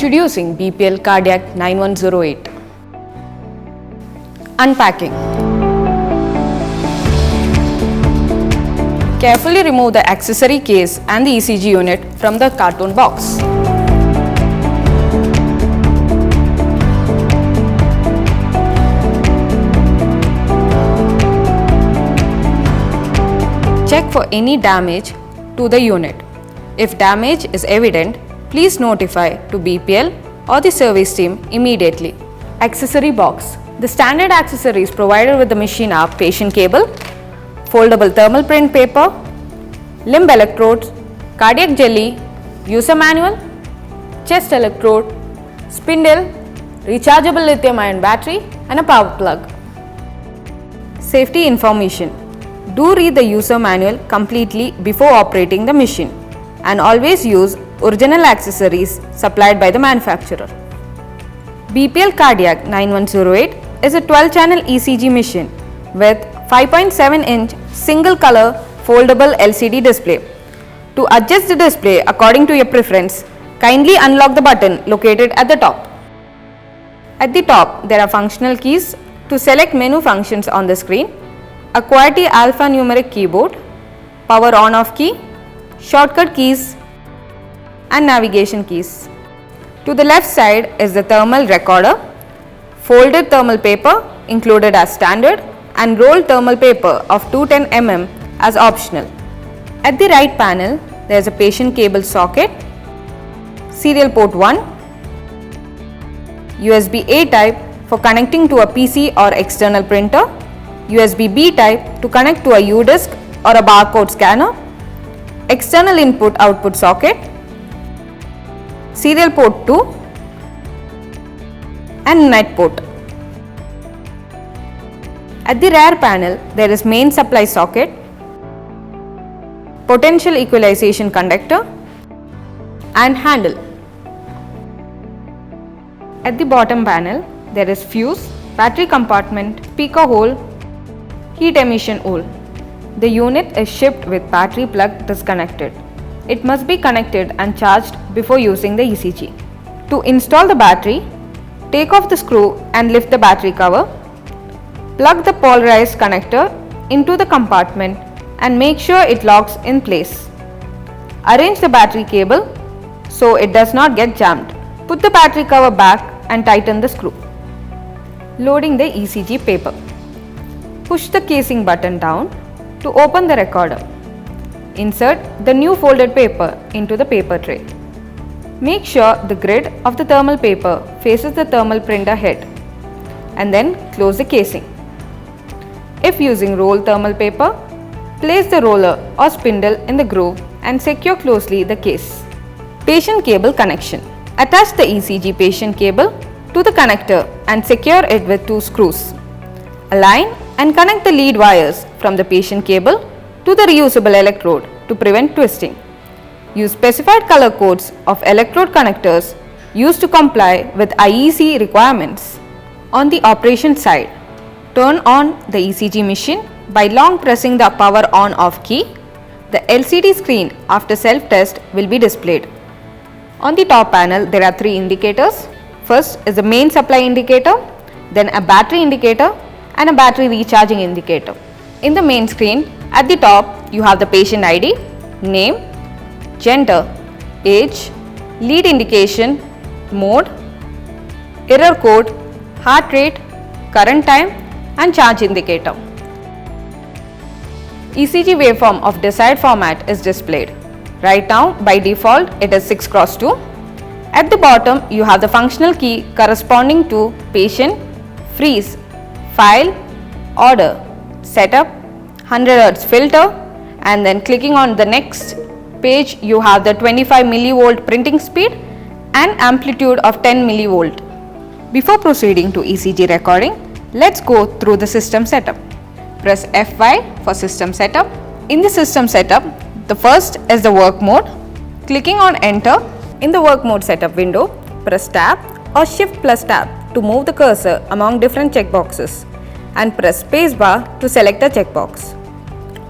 Introducing BPL Cardiart 9108. Unpacking. Carefully remove the accessory case and the ECG unit from the carton box. Check for any damage to the unit. If damage is evident, please notify to BPL or the service team immediately. Accessory box. The standard accessories provided with the machine are patient cable, foldable thermal print paper, limb electrodes, cardiac jelly, user manual, chest electrode, spindle, rechargeable lithium-ion battery and a power plug. Safety information. Do read the user manual completely before operating the machine and always use original accessories supplied by the manufacturer. BPL Cardiart 9108 is a 12-channel ECG machine with 5.7-inch single-color foldable LCD display. To adjust the display according to your preference, kindly unlock the button located at the top. At the top, there are functional keys to select menu functions on the screen, a QWERTY alphanumeric keyboard, power on-off key, shortcut keys and navigation keys. To the left side is the thermal recorder, folded thermal paper included as standard and rolled thermal paper of 210 mm as optional. At the right panel, there is a patient cable socket, serial port 1, USB-A type for connecting to a PC or external printer, USB-B type to connect to a U-disc or a barcode scanner, external input-output socket, serial port 2 and net port. At the rear panel, there is main supply socket, potential equalization conductor and handle. At the bottom panel, there is fuse, battery compartment, speaker hole, heat emission hole. The unit is shipped with battery plug disconnected. It must be connected and charged before using the ECG. To install the battery, take off the screw and lift the battery cover. Plug the polarized connector into the compartment and make sure it locks in place. Arrange the battery cable so it does not get jammed. Put the battery cover back and tighten the screw. Loading the ECG paper. Push the casing button down to open the recorder. Insert the new folded paper into the paper tray. Make sure the grid of the thermal paper faces the thermal printer head and then close the casing. If using rolled thermal paper, place the roller or spindle in the groove and secure closely the case. Patient cable connection. Attach the ECG patient cable to the connector and secure it with 2 screws. Align and connect the lead wires from the patient cable to the reusable electrode to prevent twisting. Use specified color codes of electrode connectors used to comply with IEC requirements. On the operation side, turn on the ECG machine by long pressing the power on-off key. The LCD screen after self-test will be displayed. On the top panel, there are 3 indicators. First is the main supply indicator, then a battery indicator and a battery recharging indicator. In the main screen, at the top, you have the patient ID, name, gender, age, lead indication, mode, error code, heart rate, current time and charge indicator. ECG waveform of desired format is displayed. Right now, by default, it is 6x2. At the bottom, you have the functional key corresponding to patient, freeze, file, order, setup, 100 Hz filter, and then clicking on the next page, you have the 25 mV printing speed and amplitude of 10 mV. Before proceeding to ECG recording, let's go through the system setup. Press F5 for system setup. In the system setup, the first is the work mode. Clicking on enter, in the work mode setup window, press tab or shift plus tab to move the cursor among different checkboxes and press spacebar to select a checkbox.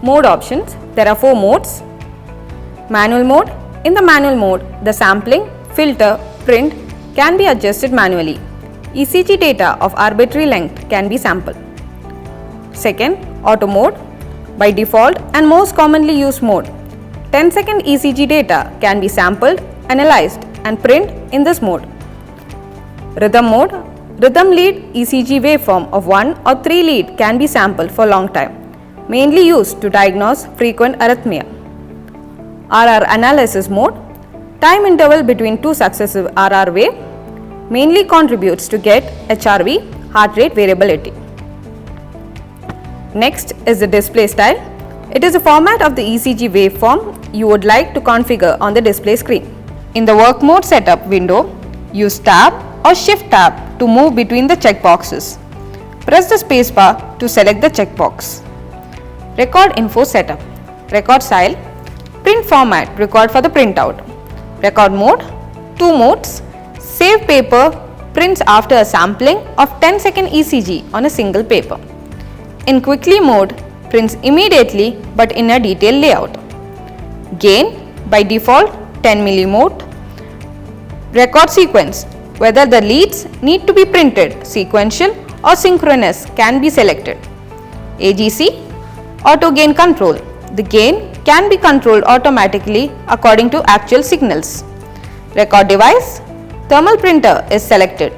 Mode options. There are 4 modes. Manual mode. In the manual mode, the sampling, filter, print can be adjusted manually. ECG data of arbitrary length can be sampled. Second, auto mode. By default and most commonly used mode, 10-second ECG data can be sampled, analyzed and print in this mode. Rhythm mode. Rhythm lead ECG waveform of 1 or 3 lead can be sampled for long time, mainly used to diagnose frequent arrhythmia. RR analysis mode. Time interval between two successive RR wave mainly contributes to get HRV, heart rate variability. Next is the display style. It is a format of the ECG waveform you would like to configure on the display screen. In the work mode setup window, use tab or shift tab to move between the checkboxes. Press the spacebar to select the checkbox. Record info setup. Record style. Print format record for the printout. Record mode. 2 modes. Save paper prints after a sampling of 10-second ECG on a single paper. In quickly mode, prints immediately but in a detailed layout. Gain by default 10 millimode. Record sequence. Whether the leads need to be printed sequential or synchronous can be selected. AGC auto gain control. The gain can be controlled automatically according to actual signals. Record device. Thermal printer is selected.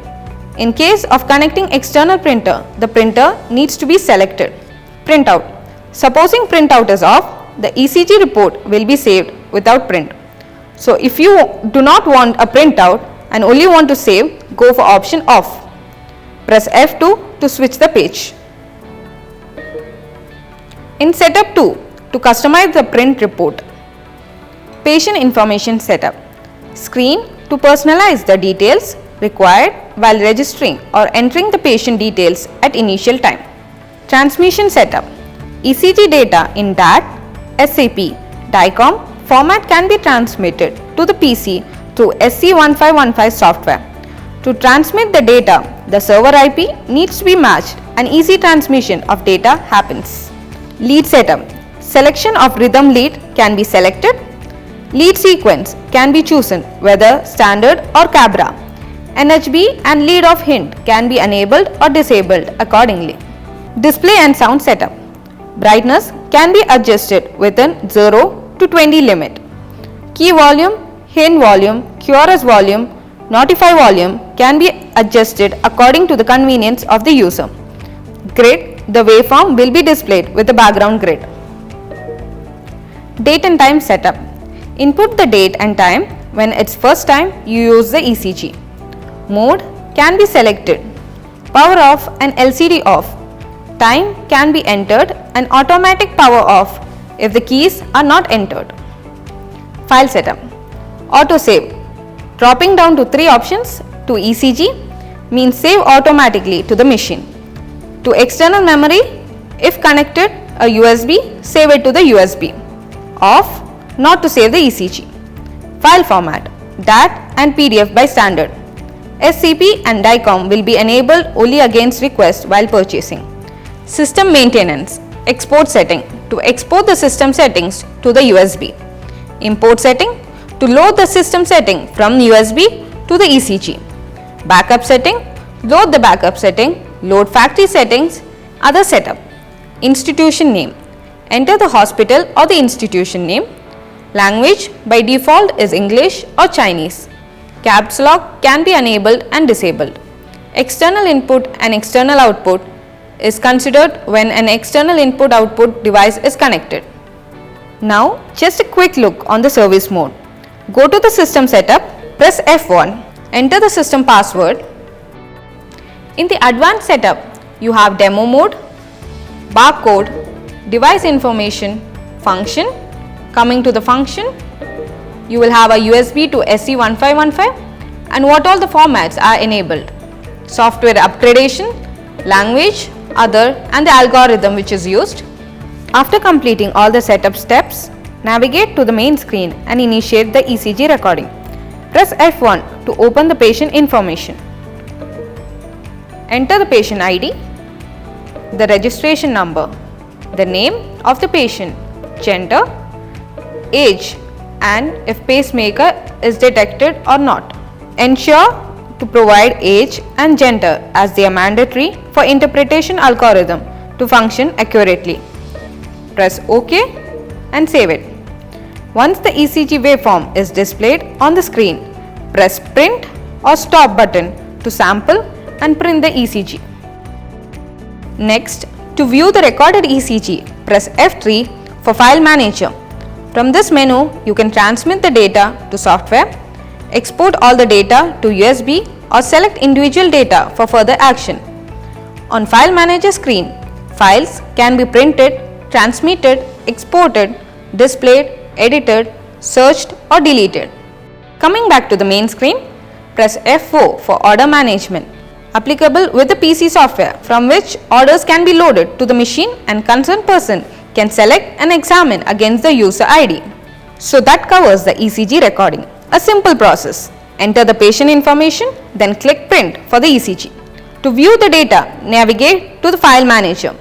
In case of connecting external printer, the printer needs to be selected. Printout. Supposing printout is off, the ECG report will be saved without print. So if you do not want a printout and only want to save, go for option off. Press F2 to switch the page. In setup 2, to customize the print report. Patient information setup. Screen to personalize the details required while registering or entering the patient details at initial time. Transmission setup. ECG data in DAT, SAP, DICOM format can be transmitted to the PC through SC1515 software. To transmit the data, the server IP needs to be matched and easy transmission of data happens. Lead setup. Selection of rhythm lead can be selected. Lead sequence can be chosen whether standard or Cabra. NHB and lead of hint can be enabled or disabled accordingly. Display and sound setup. Brightness can be adjusted within 0 to 20 limit. Key volume, hint volume, QRS volume, notify volume can be adjusted according to the convenience of the user. Grid. The waveform will be displayed with the background grid. Date and time setup. Input the date and time when it's first time you use the ECG. Mode can be selected. Power off and LCD off. Time can be entered and automatic power off if the keys are not entered. File setup. Auto save. Dropping down to 3 options to ECG means save automatically to the machine. To external memory, if connected a USB, save it to the USB. Off, not to save the ECG. File format, DAT and PDF by standard. SCP and DICOM will be enabled only against request while purchasing. System maintenance, export setting to export the system settings to the USB. Import setting to load the system setting from USB to the ECG. Backup setting, load the backup setting, load factory settings, other setup. Institution name, enter the hospital or the institution name. Language by default is English or Chinese. Caps lock can be enabled and disabled. External input and external output is considered when an external input-output device is connected. Now, just a quick look on the service mode. Go to the system setup, press F1, enter the system password. In the advanced setup, you have demo mode, barcode, device information, function. Coming to the function, you will have a USB to SC1515 and what all the formats are enabled. Software upgradation, language, other and the algorithm which is used. After completing all the setup steps, navigate to the main screen and initiate the ECG recording. Press F1 to open the patient information. Enter the patient ID, the registration number, the name of the patient, gender, age and if pacemaker is detected or not. Ensure to provide age and gender as they are mandatory for interpretation algorithm to function accurately. Press OK and save it. Once the ECG waveform is displayed on the screen, press Print or Stop button to sample and print the ECG. Next, to view the recorded ECG, press F3 for File Manager. From this menu, you can transmit the data to software, export all the data to USB or select individual data for further action. On File Manager screen, files can be printed, transmitted, exported, displayed, edited, searched or deleted. Coming back to the main screen, press F4 for Order Management, applicable with the PC software from which orders can be loaded to the machine and concerned person can select and examine against the user ID. So that covers the ECG recording. A simple process. Enter the patient information, then click Print for the ECG. To view the data, navigate to the File Manager.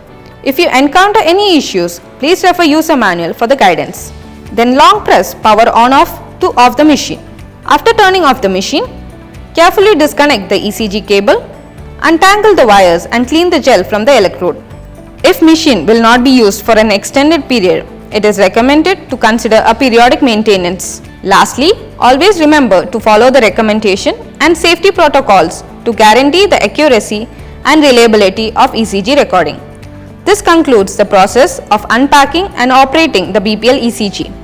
If you encounter any issues, please refer user manual for the guidance. Then long press power on off to off the machine. After turning off the machine, carefully disconnect the ECG cable, untangle the wires and clean the gel from the electrode. If machine will not be used for an extended period, it is recommended to consider a periodic maintenance. Lastly, always remember to follow the recommendation and safety protocols to guarantee the accuracy and reliability of ECG recording. This concludes the process of unpacking and operating the BPL ECG.